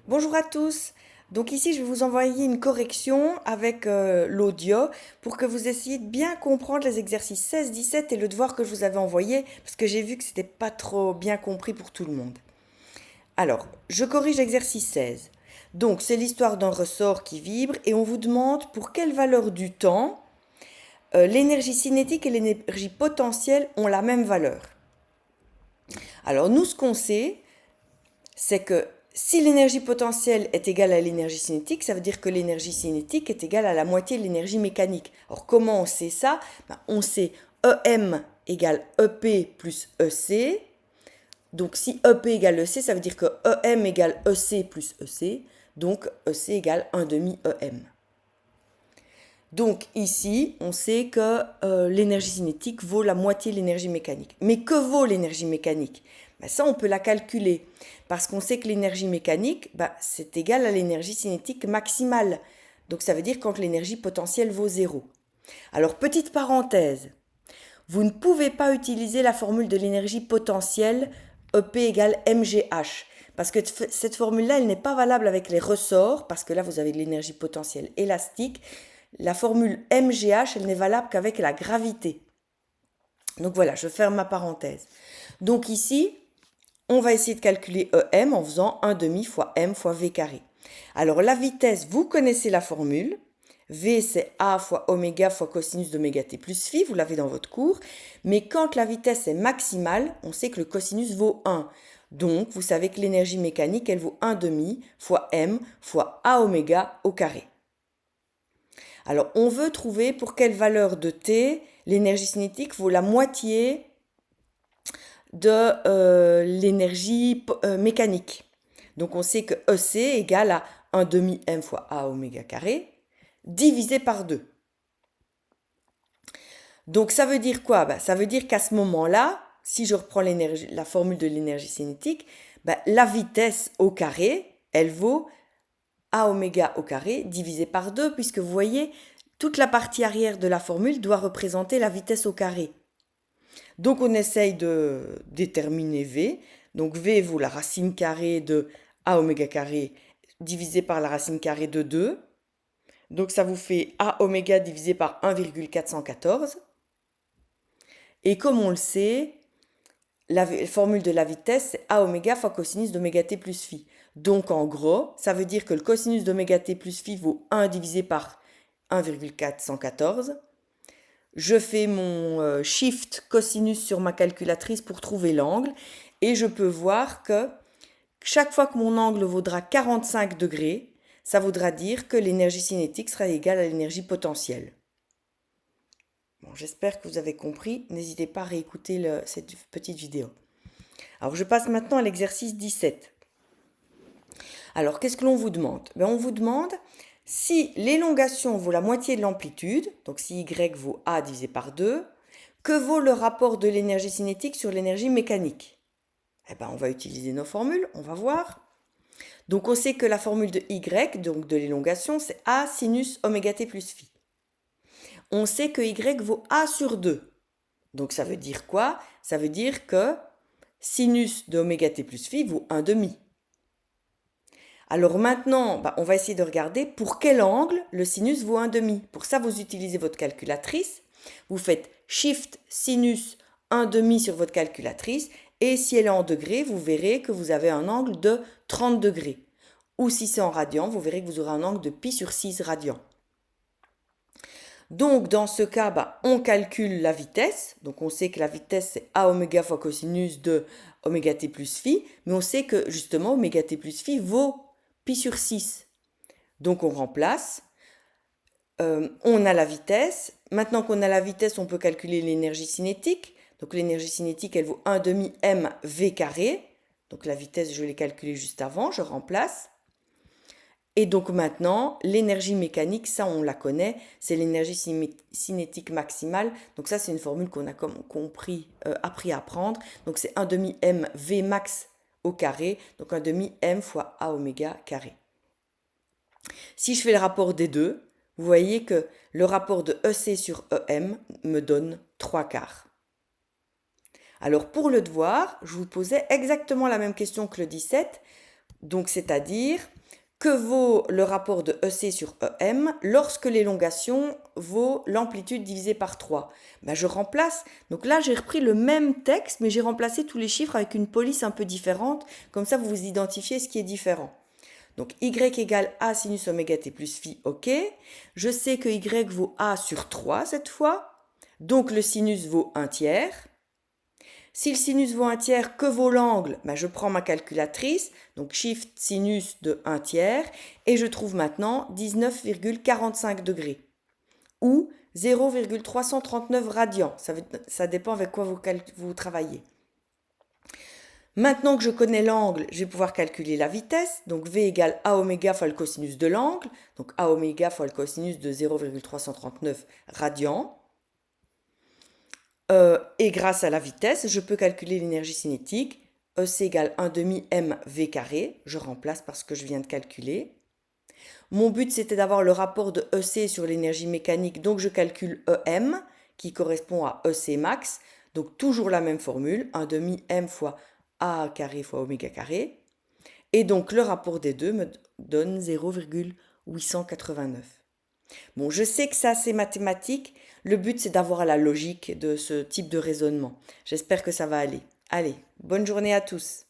Bonjour à tous. Donc ici, je vais vous envoyer une correction avec l'audio pour que vous essayiez de bien comprendre les exercices 16, 17 et le devoir que je vous avais envoyé parce que j'ai vu que c'était pas trop bien compris pour tout le monde. Alors, je corrige l'exercice 16. Donc, c'est l'histoire d'un ressort qui vibre et on vous demande pour quelle valeur du temps l'énergie cinétique et l'énergie potentielle ont la même valeur. Alors, nous, ce qu'on sait, c'est que si l'énergie potentielle est égale à l'énergie cinétique, ça veut dire que l'énergie cinétique est égale à la moitié de l'énergie mécanique. Alors comment on sait ça? On sait EM égale EP plus EC. Donc si EP égale EC, ça veut dire que EM égale EC plus EC. Donc EC égale 1 demi EM. Donc ici, on sait que l'énergie cinétique vaut la moitié de l'énergie mécanique. Mais que vaut l'énergie mécanique? Ça, on peut la calculer. Parce qu'on sait que l'énergie mécanique, c'est égal à l'énergie cinétique maximale. Donc ça veut dire quand l'énergie potentielle vaut 0. Alors, petite parenthèse, vous ne pouvez pas utiliser la formule de l'énergie potentielle EP égale mgh. Parce que cette formule-là, elle n'est pas valable avec les ressorts, parce que là, vous avez de l'énergie potentielle élastique. La formule mgh, elle n'est valable qu'avec la gravité. Donc voilà, je ferme ma parenthèse. Donc ici, on va essayer de calculer EM en faisant 1 demi fois M fois V carré. Alors la vitesse, vous connaissez la formule. V, c'est A fois oméga fois cosinus d'oméga t plus phi, vous l'avez dans votre cours. Mais quand la vitesse est maximale, on sait que le cosinus vaut 1. Donc, vous savez que l'énergie mécanique, elle vaut 1 demi fois M fois A oméga au carré. Alors, on veut trouver pour quelle valeur de T l'énergie cinétique vaut la moitié de l'énergie mécanique. Donc, on sait que EC égale à 1 demi M fois A oméga carré divisé par 2. Donc, ça veut dire quoi? Ça veut dire qu'à ce moment-là, si je reprends la formule de l'énergie cinétique, la vitesse au carré, elle vaut A oméga au carré divisé par 2, puisque vous voyez, toute la partie arrière de la formule doit représenter la vitesse au carré. Donc on essaye de déterminer V. Donc V vaut la racine carrée de A oméga carré divisé par la racine carrée de 2. Donc ça vous fait A oméga divisé par 1,414. Et comme on le sait, la formule de la vitesse, c'est A oméga fois cosinus d'oméga t plus phi. Donc en gros, ça veut dire que le cosinus d'oméga t plus phi vaut 1 divisé par 1,414. Je fais mon shift cosinus sur ma calculatrice pour trouver l'angle et je peux voir que chaque fois que mon angle vaudra 45 degrés, ça voudra dire que l'énergie cinétique sera égale à l'énergie potentielle. Bon, j'espère que vous avez compris. N'hésitez pas à réécouter cette petite vidéo. Alors, je passe maintenant à l'exercice 17. Alors, qu'est-ce que l'on vous demande? On vous demande si l'élongation vaut la moitié de l'amplitude, donc si y vaut a divisé par 2, que vaut le rapport de l'énergie cinétique sur l'énergie mécanique? On va utiliser nos formules, on va voir. Donc, on sait que la formule de y, donc de l'élongation, c'est a sinus oméga t plus phi. On sait que y vaut a sur 2. Donc, ça veut dire quoi? Ça veut dire que sinus de oméga t plus phi vaut 1 demi. Alors maintenant, on va essayer de regarder pour quel angle le sinus vaut 1 demi. Pour ça, vous utilisez votre calculatrice. Vous faites Shift sinus 1 demi sur votre calculatrice. Et si elle est en degrés, vous verrez que vous avez un angle de 30 degrés. Ou si c'est en radians, vous verrez que vous aurez un angle de pi sur 6 radians. Donc dans ce cas, on calcule la vitesse. Donc on sait que la vitesse c'est A oméga fois cosinus de oméga t plus phi. Mais on sait que justement oméga t plus phi vaut pi sur 6. Donc on remplace. On a la vitesse. Maintenant qu'on a la vitesse, on peut calculer l'énergie cinétique. Donc l'énergie cinétique, elle vaut 1 demi m v carré. Donc la vitesse, je l'ai calculée juste avant, je remplace. Et donc maintenant, l'énergie mécanique, ça on la connaît, c'est l'énergie cinétique maximale. Donc ça c'est une formule qu'on a appris à apprendre. Donc c'est 1 demi m v max au carré, donc 1 demi m fois a oméga carré. Si je fais le rapport des deux, vous voyez que le rapport de EC sur EM me donne 3 quarts. Alors pour le devoir, je vous posais exactement la même question que le 17, donc c'est-à-dire Que vaut le rapport de EC sur EM lorsque l'élongation vaut l'amplitude divisée par 3? Ben, je remplace. Donc là, j'ai repris le même texte, mais j'ai remplacé tous les chiffres avec une police un peu différente. Comme ça, vous identifiez ce qui est différent. Donc y égale a sinus oméga t plus phi, ok. Je sais que y vaut a sur 3 cette fois. Donc le sinus vaut 1/3. Si le sinus vaut 1/3, que vaut l'angle? Ben, je prends ma calculatrice, donc shift sinus de 1/3, et je trouve maintenant 19,45 degrés, ou 0,339 radians. Ça dépend avec quoi vous travaillez. Maintenant que je connais l'angle, je vais pouvoir calculer la vitesse. Donc V égale A oméga fois le cosinus de l'angle. Donc A oméga fois le cosinus de 0,339 radians. Et grâce à la vitesse, je peux calculer l'énergie cinétique. EC égale 1 demi mv carré. Je remplace par ce que je viens de calculer. Mon but, c'était d'avoir le rapport de EC sur l'énergie mécanique. Donc je calcule EM, qui correspond à EC max. Donc toujours la même formule, 1 demi m fois A carré fois oméga carré. Et donc le rapport des deux me donne 0,889. Bon, je sais que c'est assez mathématique. Le but, c'est d'avoir la logique de ce type de raisonnement. J'espère que ça va aller. Allez, bonne journée à tous.